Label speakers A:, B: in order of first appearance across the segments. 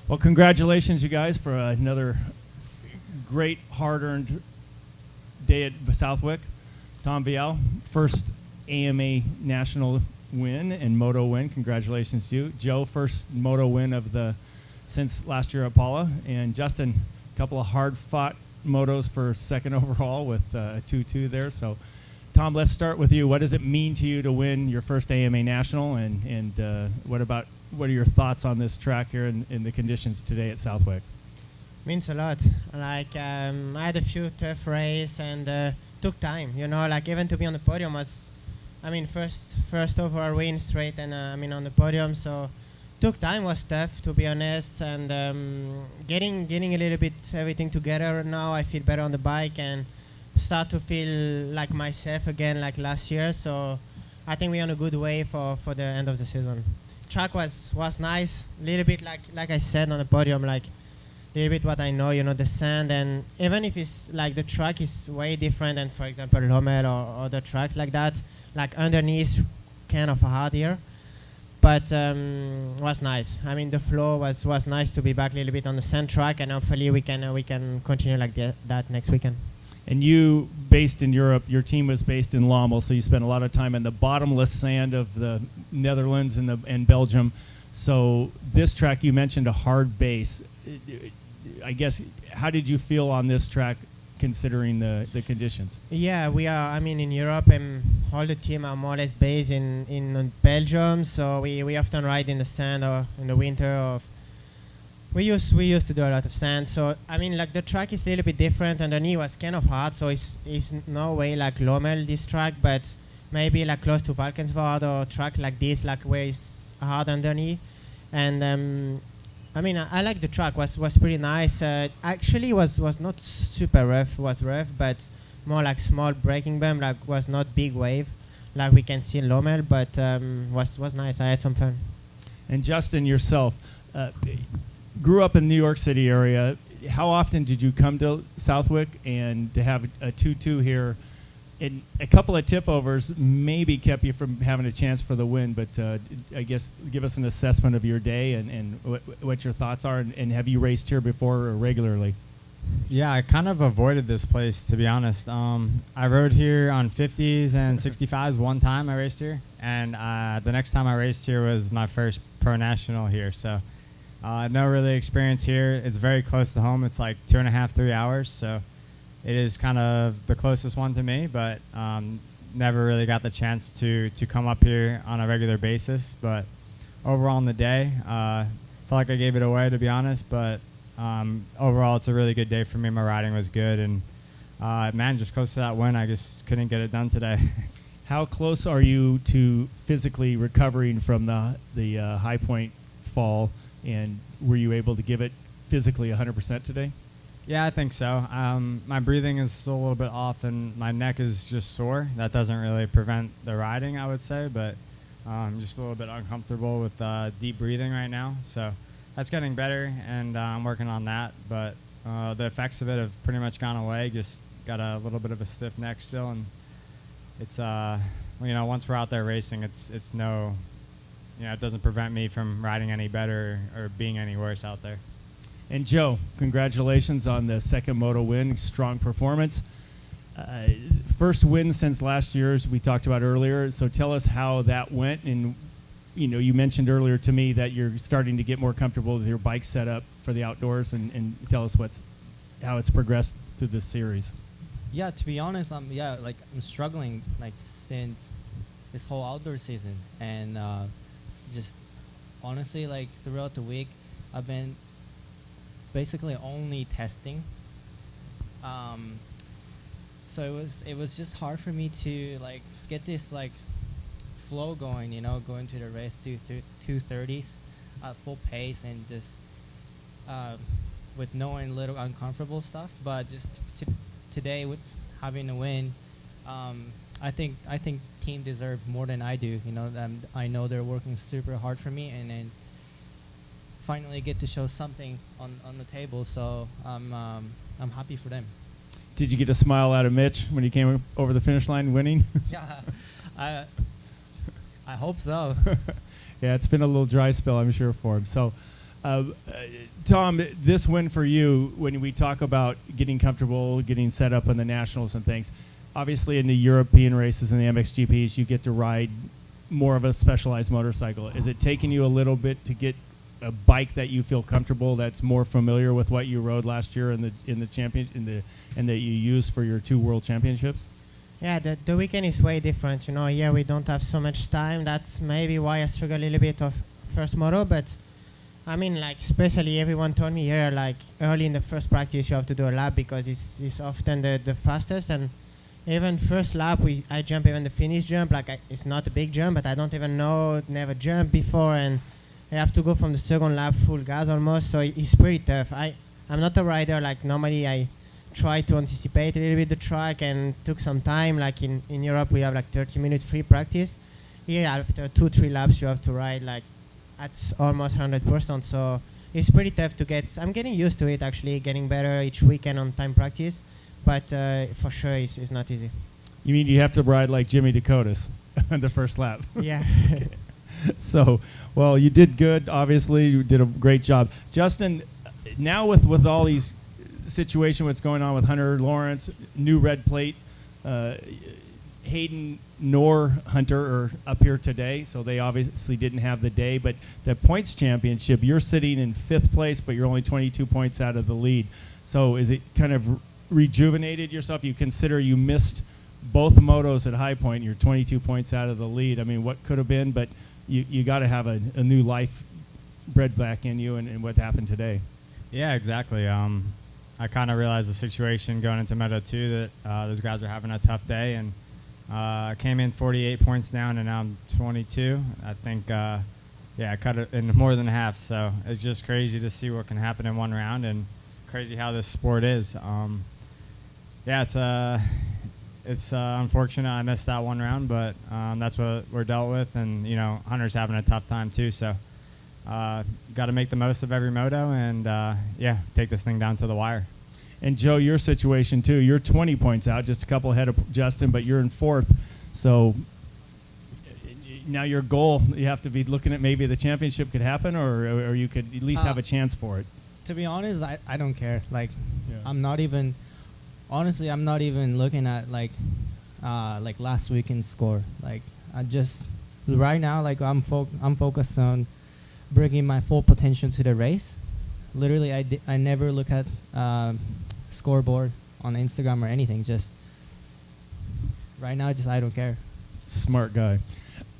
A: Well, congratulations, you guys, for another great, hard-earned day at Southwick. Tom Vial, first AMA national win and Moto win. Congratulations to you. Joe, first Moto win of the since last year at Paula. And Justin, a couple of hard-fought Motos for second overall with a 2-2 there. So, Tom, let's start with you. What does it mean to you to win your first AMA national? And what are your thoughts on this track here in the conditions today at Southwick?
B: Means a lot. Like I had a few tough races and took time. You know, like even to be on the podium was, first overall win straight and on the podium. So took time, was tough to be honest. And getting a little bit everything together now. I feel better on the bike and start to feel like myself again, like last year. So I think we're on a good way for the end of the season. Track was nice, a little bit like I said on the podium, like a little bit what I know, the sand, and even if it's like the track is way different than, for example, Lommel or other tracks like that, like underneath kind of hard here, but was nice. I mean, the flow was nice to be back a little bit on the sand track, and hopefully we can continue like that next weekend.
A: And you, based in Europe, your team was based in Lommel, so you spent a lot of time in the bottomless sand of the Netherlands and Belgium. So this track, you mentioned a hard base. I guess, how did you feel on this track considering the conditions?
B: Yeah, we are, in Europe, all the team are more or less based in Belgium, so we often ride in the sand or in the winter. We used to do a lot of sand, so like the track is a little bit different. Underneath was kind of hard, so it's no way like Lommel this track, but maybe like close to Valkenswaard or track like this, like where it's hard underneath. And I like the track. Was pretty nice. Actually, was not super rough. Was rough, but more like small braking bump. Like was not big wave, like we can see in Lommel, but was nice. I had some fun.
A: And Justin, yourself. Grew up in New York City area. How often did you come to Southwick, and to have a 2-2 here and a couple of tip overs maybe kept you from having a chance for the win, but I guess give us an assessment of your day and what your thoughts are, and have you raced here before or regularly?
C: Yeah, I kind of avoided this place, to be honest. I rode here on 50s and 65s one time I raced here, and the next time I raced here was my first pro national here, so no really experience here. It's very close to home. It's like 2.5, 3 hours. So it is kind of the closest one to me, but never really got the chance to come up here on a regular basis. But overall in the day, felt like I gave it away, to be honest. But overall, it's a really good day for me. My riding was good. And just close to that win. I just couldn't get it done today.
A: How close are you to physically recovering from the high point fall? And were you able to give it physically 100% today?
C: Yeah, I think so. My breathing is still a little bit off, and my neck is just sore. That doesn't really prevent the riding, I would say, but I'm just a little bit uncomfortable with deep breathing right now. So that's getting better, and I'm working on that. But the effects of it have pretty much gone away. Just got a little bit of a stiff neck still, and it's once we're out there racing, it's no. It doesn't prevent me from riding any better or being any worse out there.
A: And Joe, congratulations on the second Moto win. Strong performance. First win since last year, as we talked about earlier. So tell us how that went. And you mentioned earlier to me that you're starting to get more comfortable with your bike setup for the outdoors. And tell us how it's progressed through this series.
D: Yeah, to be honest, I'm struggling since this whole outdoor season, and just honestly, throughout the week, I've been basically only testing. So it was just hard for me to get this flow going, going to the race, do 2:30s at full pace, and just with knowing little uncomfortable stuff. But just today, with having a win, I think team deserve more than I do. I know they're working super hard for me, and then finally get to show something on the table. So I'm happy for them.
A: Did you get a smile out of Mitch when he came over the finish line winning?
D: Yeah, I hope so.
A: Yeah, it's been a little dry spell, I'm sure, for him. So Tom, this win for you, when we talk about getting comfortable, getting set up in the nationals and things, obviously in the European races and the MXGPs, you get to ride more of a specialized motorcycle. Is it taking you a little bit to get a bike that you feel comfortable, that's more familiar with what you rode last year in the champion and that you used for your 2 world championships?
B: Yeah, the weekend is way different. You know, here we don't have so much time. That's maybe why I struggle a little bit of first moto. But I mean, like, especially everyone told me here, like, early in the first practice you have to do a lap because it's often the fastest. And even first lap, I jump even the finish jump. Like, it's not a big jump, but I don't even know, never jumped before, and I have to go from the second lap full gas almost. So it's pretty tough. I'm not a rider. Like, normally I try to anticipate a little bit the track and took some time. Like in Europe, we have like 30-minute free practice. Here, after 2-3 laps, you have to ride like at almost 100%. So it's pretty tough to get. I'm getting used to it, actually, getting better each weekend on time practice. But for sure, it's not easy.
A: You mean you have to ride like Jimmy Dakotas on the first lap?
B: Yeah.
A: Okay. So, well, you did good. Obviously, you did a great job. Justin, now with all these situation, what's going on with Hunter Lawrence, new red plate, Hayden nor Hunter are up here today, so they obviously didn't have the day. But the points championship, you're sitting in 5th place, but you're only 22 points out of the lead. So is it kind of rejuvenated yourself? You consider you missed both motos at High Point. You're 22 points out of the lead. I mean, what could have been, but you got to have a new life bred back in you, and what happened today.
C: Yeah, exactly. I kind of realized the situation going into Moto 2 that those guys are having a tough day, and I came in 48 points down, and now I'm 22. I think, I cut it in more than half. So it's just crazy to see what can happen in one round, and crazy how this sport is. It's unfortunate I missed that one round, but that's what we're dealt with, and Hunter's having a tough time too. So got to make the most of every moto, and take this thing down to the wire.
A: And Joe, your situation too. You're 20 points out, just a couple ahead of Justin, but you're in 4th. So now your goal, you have to be looking at maybe the championship could happen, or you could at least have a chance for it.
D: To be honest, I don't care. Like,
A: Yeah.
D: I'm not even looking at like last weekend's score. Like, I just right now, like, I'm focused on bringing my full potential to the race. Literally, I never look at scoreboard on Instagram or anything. Just right now, I don't care.
A: Smart guy.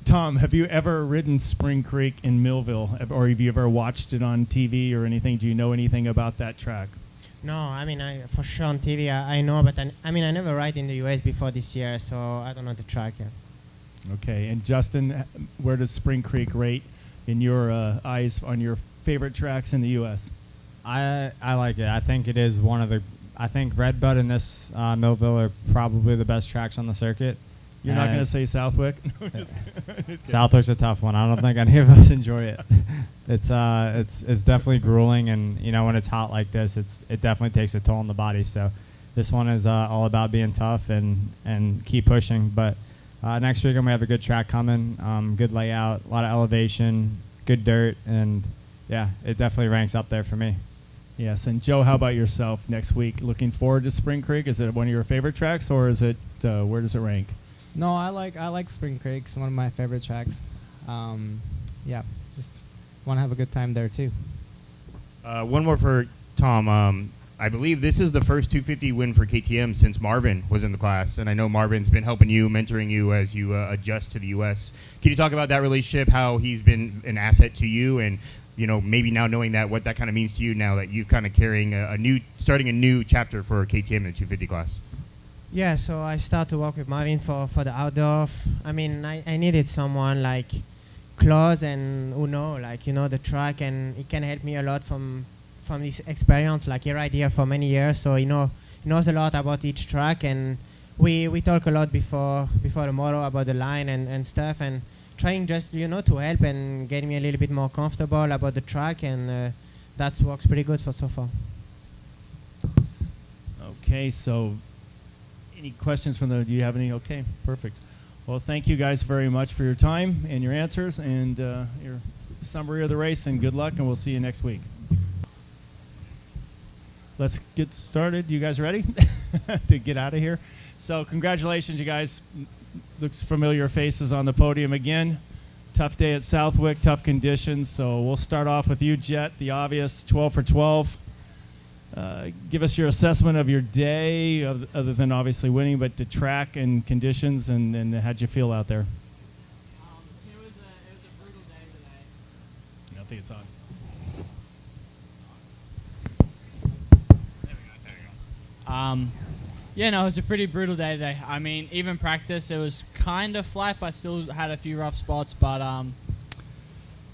A: Tom, have you ever ridden Spring Creek in Millville, or have you ever watched it on TV or anything? Do you know anything about that track?
B: No, I mean, for sure on TV I know, but I never ride in the US before this year, so I don't know the track yet.
A: Okay, and Justin, where does Spring Creek rate in your eyes on your favorite tracks in the U.S.?
C: I like it. I think it is one of the. I think Redbud and this Millville are probably the best tracks on the circuit.
A: You're not going to say Southwick?
C: Southwick's a tough one. I don't think any of us enjoy it. It's definitely grueling, and when it's hot like this, it definitely takes a toll on the body. So this one is all about being tough and keep pushing. But next weekend we have a good track coming, good layout, a lot of elevation, good dirt, and it definitely ranks up there for me.
A: Yes, and Joe, how about yourself next week? Looking forward to Spring Creek? Is it one of your favorite tracks, or is it where does it rank?
D: No, I like Spring Creek. It's one of my favorite tracks. Just want to have a good time there too.
E: One more for Tom. I believe this is the first 250 win for KTM since Marvin was in the class, and I know Marvin's been helping you, mentoring you as you adjust to the U.S. Can you talk about that relationship, how he's been an asset to you, and maybe now knowing that, what that kind of means to you now that you've kind of starting a new chapter for KTM in the 250 class?
B: Yeah, so I started to work with Marvin for the outdoor. I needed someone like close and who know the track, and it can help me a lot from this experience. Like, he ride here for many years, so he knows a lot about each track, and we talk a lot before the moto about the line and stuff, and trying just to help and get me a little bit more comfortable about the track, and that works pretty good for so far.
A: Okay, so any questions do you have any? Okay, perfect. Well, thank you guys very much for your time and your answers, and your summary of the race, and good luck, and we'll see you next week. Let's get started. You guys ready to get out of here? So congratulations, you guys. Looks familiar faces on the podium again. Tough day at Southwick, tough conditions. So we'll start off with you, Jet, the obvious 12 for 12. Give us your assessment of your day, other than obviously winning, but the track and conditions, and how'd you feel out there?
F: It was a brutal day today.
A: I don't think it's on.
F: Yeah, no, it was a pretty brutal day today. I mean, even practice, it was kind of flat, but I still had a few rough spots. But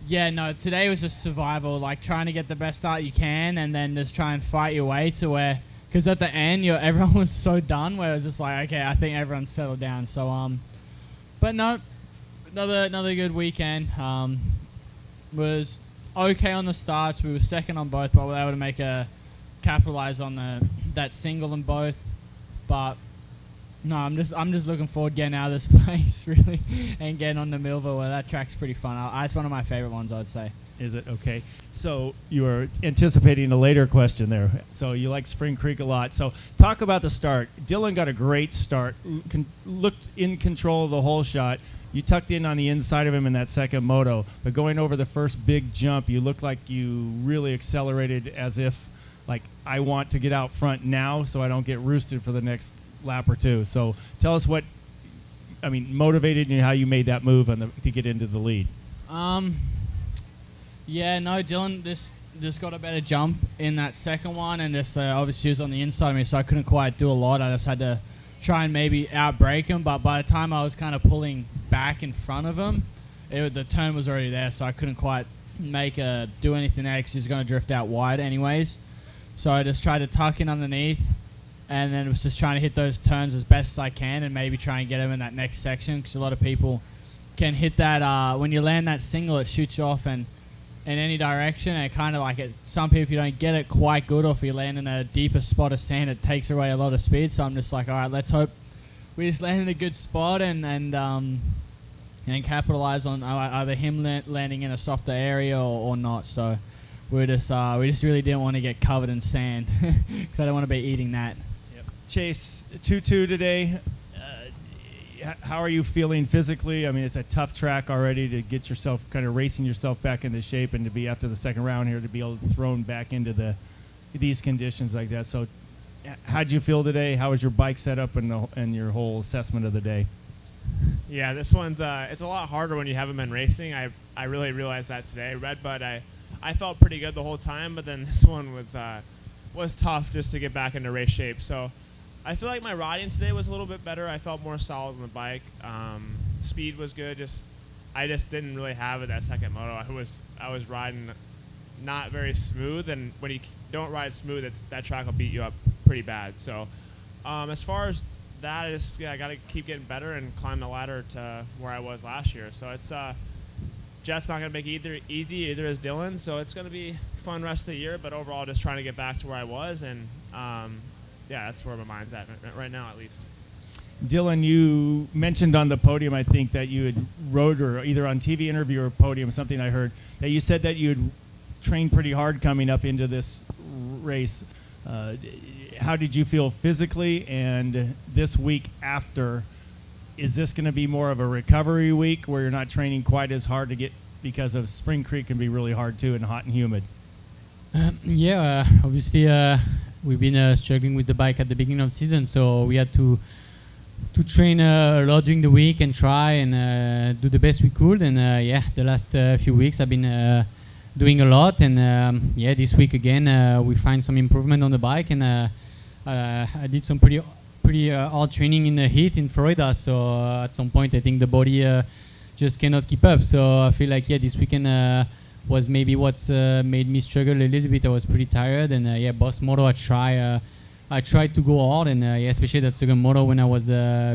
F: yeah, no, today was just survival, like trying to get the best start you can, and then just try and fight your way to where, because at the end, everyone was so done, where it was just like, okay, I think everyone's settled down. So, but no, another good weekend. Was okay on the starts. We were second on both, but we were able to capitalize on that single in both. But no, I'm just looking forward to getting out of this place really, and getting on to Millville, where that track's pretty fun. It's one of my favorite ones, I'd say.
A: Is it? Okay. So you were anticipating a later question there. So you like Spring Creek a lot. So talk about the start. Dylan got a great start. Looked in control of the whole shot. You tucked in on the inside of him in that second moto. But going over the first big jump, you looked like you really accelerated, as if, like, I want to get out front now so I don't get roosted for the next lap or two. So tell us motivated you, how you made that move to get into the lead.
F: Yeah, no, Dylan just got a better jump in that second one, and just obviously he was on the inside of me, so I couldn't quite do a lot. I just had to try and maybe outbrake him, but by the time I was kind of pulling back in front of him, the turn was already there, so I couldn't quite do anything there because he was going to drift out wide anyways. So I just tried to tuck in underneath, and then was just trying to hit those turns as best as I can, and maybe try and get him in that next section, because a lot of people can hit that. When you land that single, it shoots you off in any direction, and it kind of some people, if you don't get it quite good, or if you land in a deeper spot of sand, it takes away a lot of speed. So I'm just like, all right, let's hope we just land in a good spot and capitalize on either him landing in a softer area or not. So we just really didn't want to get covered in sand, because I don't want to be eating that.
A: Yep. Chase, 2-2 today. How are you feeling physically? I mean, it's a tough track already to get yourself kind of racing yourself back into shape, and to be after the second round here to be able to thrown back into these conditions like that. So how'd you feel today? How was your bike set up and your whole assessment of the day?
G: Yeah, this one's it's a lot harder when you haven't been racing. I really realized that today. Redbud, I felt pretty good the whole time, but then this one was tough just to get back into race shape. So I feel like my riding today was a little bit better. I felt more solid on the bike. Speed was good. I just didn't really have it that second moto. I was riding not very smooth, and when you don't ride smooth, that track will beat you up pretty bad. So as far as that, I got to keep getting better and climb the ladder to where I was last year. So it's Jet's not going to make it easy, either is Dylan. So it's going to be fun rest of the year, but overall just trying to get back to where I was, and yeah, that's where my mind's at right now, at least.
A: Dylan, you mentioned on the podium, I think, that you had rode, or either on TV interview or podium, something I heard, that you said that you had trained pretty hard coming up into this race. How did you feel physically? And this week after, is this going to be more of a recovery week where you're not training quite as hard because of Spring Creek can be really hard too, and hot and humid?
H: Yeah, obviously we've been struggling with the bike at the beginning of the season, so we had to train a lot during the week and try and do the best we could. And yeah, the last few weeks I've been doing a lot, and yeah, this week again we find some improvement on the bike, and I did some pretty hard training in the heat in Florida. So at some point I think the body just cannot keep up. So I feel like this weekend was maybe what's made me struggle a little bit. I was pretty tired, and yeah, Boss Moto I tried to go hard, and yeah, especially that second moto when I was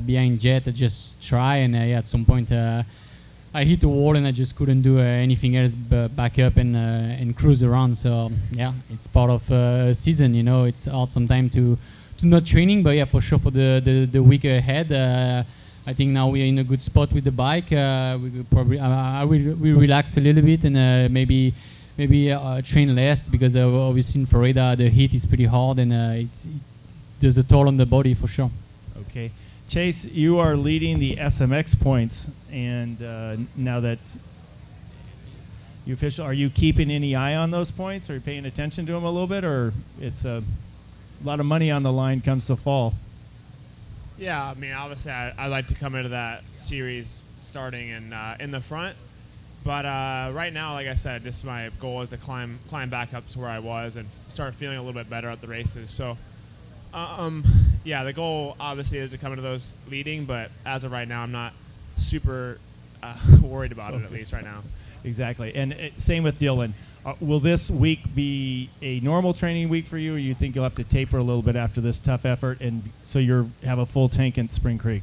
H: behind Jet, I just try, and yeah, at some point I hit the wall and I just couldn't do anything else but back up and cruise around. So yeah, it's part of season, it's hard sometimes to not training, but yeah, for sure for the week ahead, I think now we are in a good spot with the bike. We could probably I will relax a little bit and maybe train less because obviously in Florida the heat is pretty hard and it does a toll on the body for sure.
A: Okay. Chase, you are leading the SMX points, and now that you official, are you keeping any eye on those points? Are you paying attention to them a little bit, or it's a lot of money on the line comes to fall?
G: Yeah, I mean, obviously, I like to come into that series starting in the front, but right now, like I said, this is my goal is to climb back up to where I was and start feeling a little bit better at the races. So, yeah, the goal obviously is to come into those leading, but as of right now, I'm not super worried about it, at least right now.
A: Exactly. And same with Dylan. Will this week be a normal training week for you, or you think you'll have to taper a little bit after this tough effort, and so you have a full tank in Spring Creek?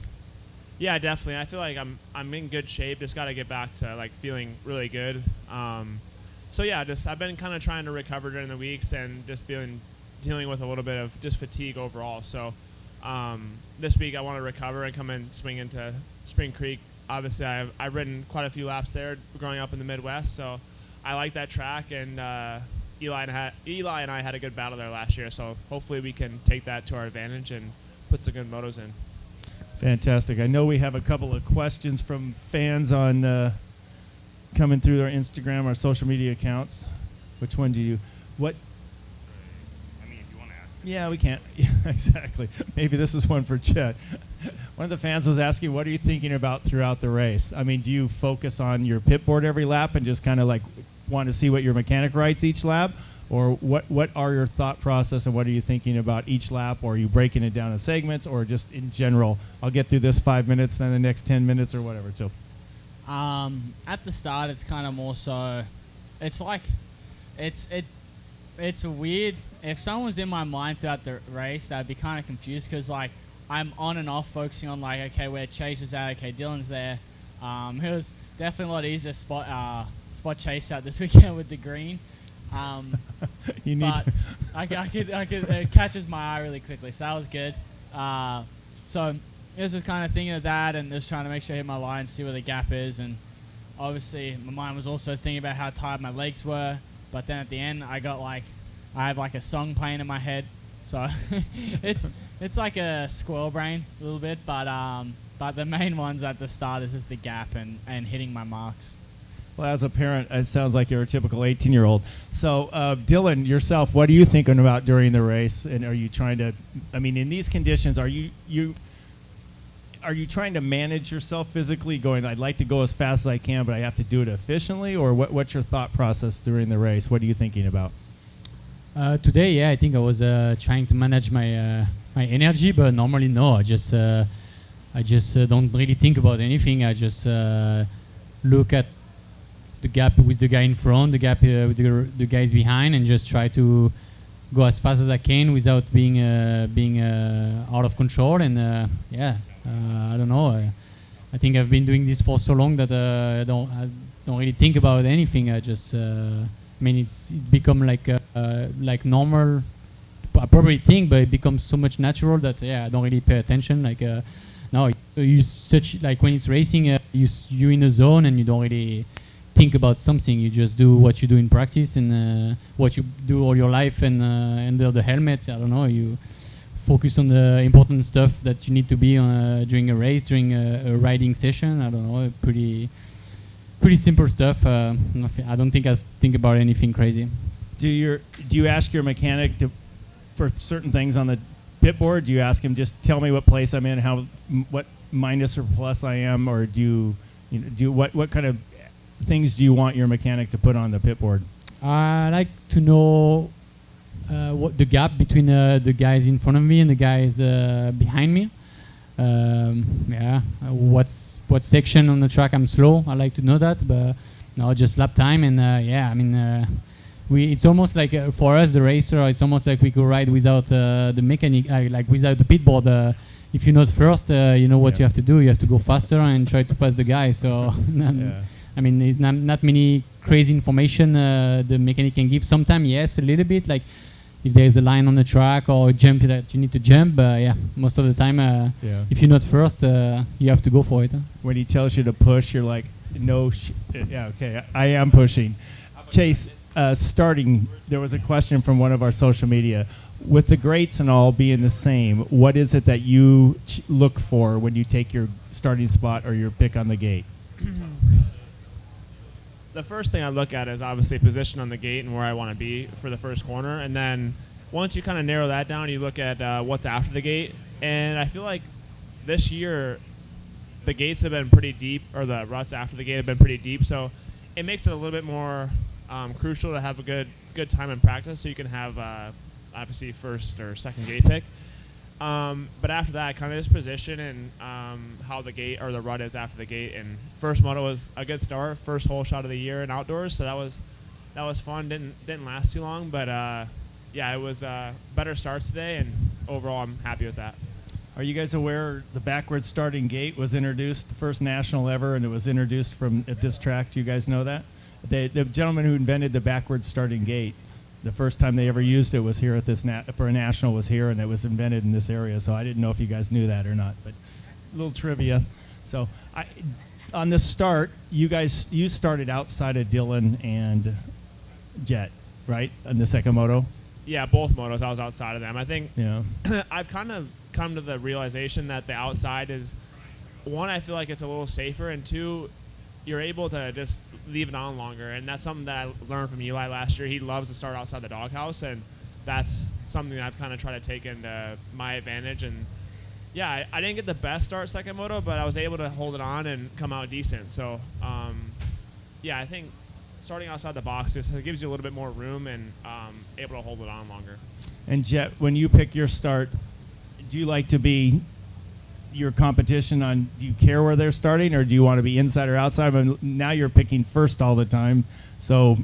G: Yeah, definitely. I feel like I'm in good shape. Just got to get back to like feeling really good. So yeah, I've been kind of trying to recover during the weeks and just dealing with a little bit of just fatigue overall. So this week I want to recover and come and swing into Spring Creek. Obviously, I've ridden quite a few laps there growing up in the Midwest, so I like that track. And Eli and I had a good battle there last year, so hopefully we can take that to our advantage and put some good motos in.
A: Fantastic. I know we have a couple of questions from fans on coming through our Instagram, our social media accounts. Which one do you? What?
E: I mean, if you want to ask.
A: Yeah, we can't. Yeah, exactly. Maybe this is one for Chet. One of the fans was asking, what are you thinking about throughout the race? I mean, do you focus on your pit board every lap and just kind of like want to see what your mechanic writes each lap? Or what are your thought process and what are you thinking about each lap? Or are you breaking it down in segments or just in general, I'll get through this 5 minutes, then the next 10 minutes or whatever? So,
F: at the start, it's kind of more so, it's like, it's weird. If someone was in my mind throughout the race, I'd be kind of confused because like, I'm on and off focusing on like, okay, where Chase is at, okay, Dylan's there. It was definitely a lot easier spot Chase out this weekend with the green.
A: you need
F: but
A: to.
F: I could it catches my eye really quickly, so that was good. So it was just kind of thinking of that and just trying to make sure I hit my line, see where the gap is, and obviously my mind was also thinking about how tired my legs were. But then at the end, I have like a song playing in my head. So it's like a squirrel brain a little bit, but the main ones at the start is just the gap and hitting my marks.
A: Well, as a parent, it sounds like you're a typical 18-year-old. So, Dylan, yourself, what are you thinking about during the race? And are you trying to, I mean, in these conditions, are you trying to manage yourself physically, going, I'd like to go as fast as I can, but I have to do it efficiently? Or what's your thought process during the race? What are you thinking about?
H: Today, yeah, I think I was trying to manage my energy, but normally no. I just don't really think about anything. I just look at the gap with the guy in front, the gap with the guys behind, and just try to go as fast as I can without being out of control. And I don't know. I think I've been doing this for so long that I don't really think about anything. I just I mean, it's become like normal. I probably think, but it becomes so much natural that I don't really pay attention. Like now, you such like when it's racing, you in a zone and you don't really think about something. You just do what you do in practice and what you do all your life and under the helmet. I don't know. You focus on the important stuff that you need to be on during a race, during a riding session. I don't know. Pretty simple stuff. I don't think I think about anything crazy.
A: Do you ask your mechanic for certain things on the pit board? Do you ask him just tell me what place I'm in, what minus or plus I am, or what kind of things do you want your mechanic to put on the pit board?
H: I like to know what the gap between the guys in front of me and the guys behind me. What section on the track I'm slow. I like to know that, but no, just lap time and I mean it's almost like for us the racer, it's almost like we could ride without the mechanic, like without the pit board. If you're not first, you know what you have to do. You have to go faster and try to pass the guy. So I mean, there's not many crazy information the mechanic can give. Sometimes yes, a little bit, like if there's a line on the track or a jump that you need to jump. But yeah, most of the time,
A: Yeah.
H: if you're not first, you have to go for it. Huh?
A: When he tells you to push, you're like, no, yeah, okay, I am pushing. Chase, starting, there was a question from one of our social media. With the grates and all being the same, what is it that you look for when you take your starting spot or your pick on the gate?
G: The first thing I look at is obviously position on the gate and where I want to be for the first corner. And then once you kind of narrow that down, you look at what's after the gate. And I feel like this year the gates have been pretty deep, or the ruts after the gate have been pretty deep. So it makes it a little bit more crucial to have a good time in practice so you can have obviously first or second gate pick. But after that, kind of just position and how the gate or the rut is after the gate. And first moto was a good start, first hole shot of the year in outdoors, so that was fun. Didn't last too long, but yeah, it was better starts today, and overall I'm happy with that.
A: Are you guys aware the backwards starting gate was introduced, the first national ever, and it was introduced at this track? Do you guys know that? The gentleman who invented the backwards starting gate, the first time they ever used it was here at this for a national was here, and it was invented in this area. So I didn't know if you guys knew that or not, but a little trivia. So on the start, you started outside of Dylan and Jet, right? On the second moto.
G: Yeah, both motos I was outside of them. I think
A: Yeah.
G: I've kind of come to the realization that the outside is, one, I feel like it's a little safer, and two, you're able to just leave it on longer. And that's something that I learned from Eli last year. He loves to start outside the doghouse, and that's something that I've kind of tried to take into my advantage. And yeah, I didn't get the best start second moto, but I was able to hold it on and come out decent. So yeah, I think starting outside the box just gives you a little bit more room and able to hold it on longer.
A: And Jet, when you pick your start, do you like to be your competition on, do you care where they're starting, or do you want to be inside or outside? But now you're picking first all the time, so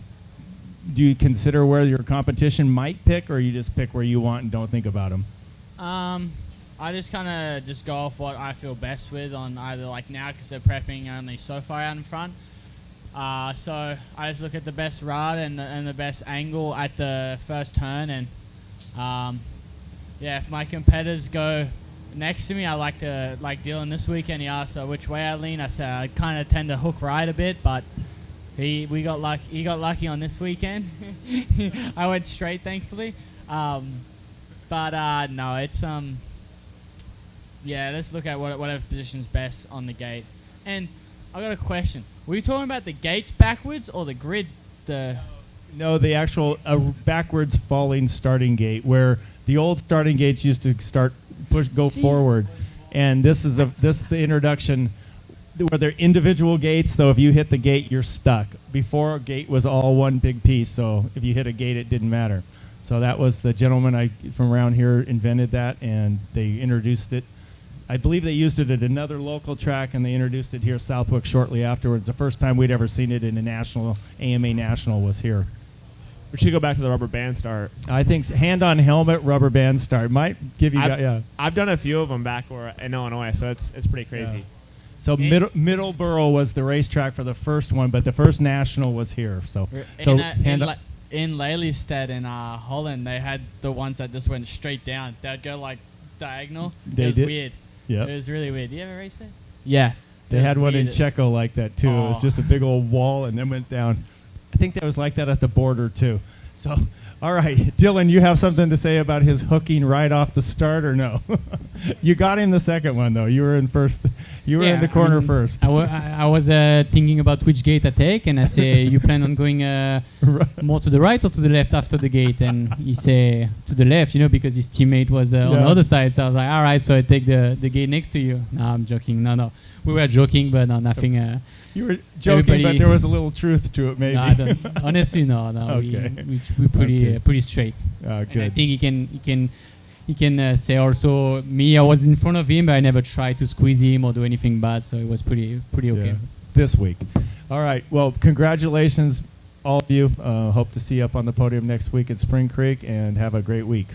A: do you consider where your competition might pick, or you just pick where you want and don't think about them?
F: I just kind of just go off what I feel best with on either like now, because they're prepping only so far out in front. So I just look at the best rod and the best angle at the first turn, and yeah, if my competitors go next to me, I like Dylan this weekend. He asked which way I lean. I said I kind of tend to hook right a bit, but he got lucky on this weekend. I went straight, thankfully. But no, it's yeah. Let's look at whatever position's best on the gate. And I got a question. Were you talking about the gates backwards or the grid?
A: No, the actual backwards falling starting gate, where the old starting gates used to go forward, and this is the introduction where they're individual gates. Though if you hit the gate, you're stuck. Before, a gate was all one big piece, so if you hit a gate, it didn't matter. So that was the gentleman from around here invented that, and they introduced it. I believe they used it at another local track, and they introduced it here at Southwick shortly afterwards. The first time we'd ever seen it in a national, AMA national, was here.
G: We should go back to the rubber band start.
A: I think hand on helmet, rubber band start might give you. Yeah.
G: I've done a few of them back in Illinois, so it's pretty crazy.
A: Yeah. So Middleborough was the racetrack for the first one, but the first national was here. So
F: in Lelystad in Holland, they had the ones that just went straight down. They'd go like diagonal. It was weird.
A: Yeah.
F: It was really weird. You ever race there? Yeah.
A: They had one in Checo like that too.
F: Oh.
A: It was just a big old wall and then went down. I think that was like that at the border too. So, all right, Dylan, you have something to say about his hooking right off the start, or no? You got him the second one though. You were in first. You were in the corner first.
H: I was thinking about which gate I take, and I say, you plan on going more to the right or to the left after the gate? And he say to the left, because his teammate was on the other side. So I was like, all right, so I take the gate next to you. No, I'm joking. No, we were joking, but no, nothing.
A: You were joking, but there was a little truth to it, maybe.
H: No, honestly, no.
A: Okay.
H: We're pretty straight.
A: Good.
H: And I think he can say also, me, I was in front of him, but I never tried to squeeze him or do anything bad, so it was pretty okay.
A: Yeah. This week. All right. Well, congratulations, all of you. Hope to see you up on the podium next week at Spring Creek, and have a great week.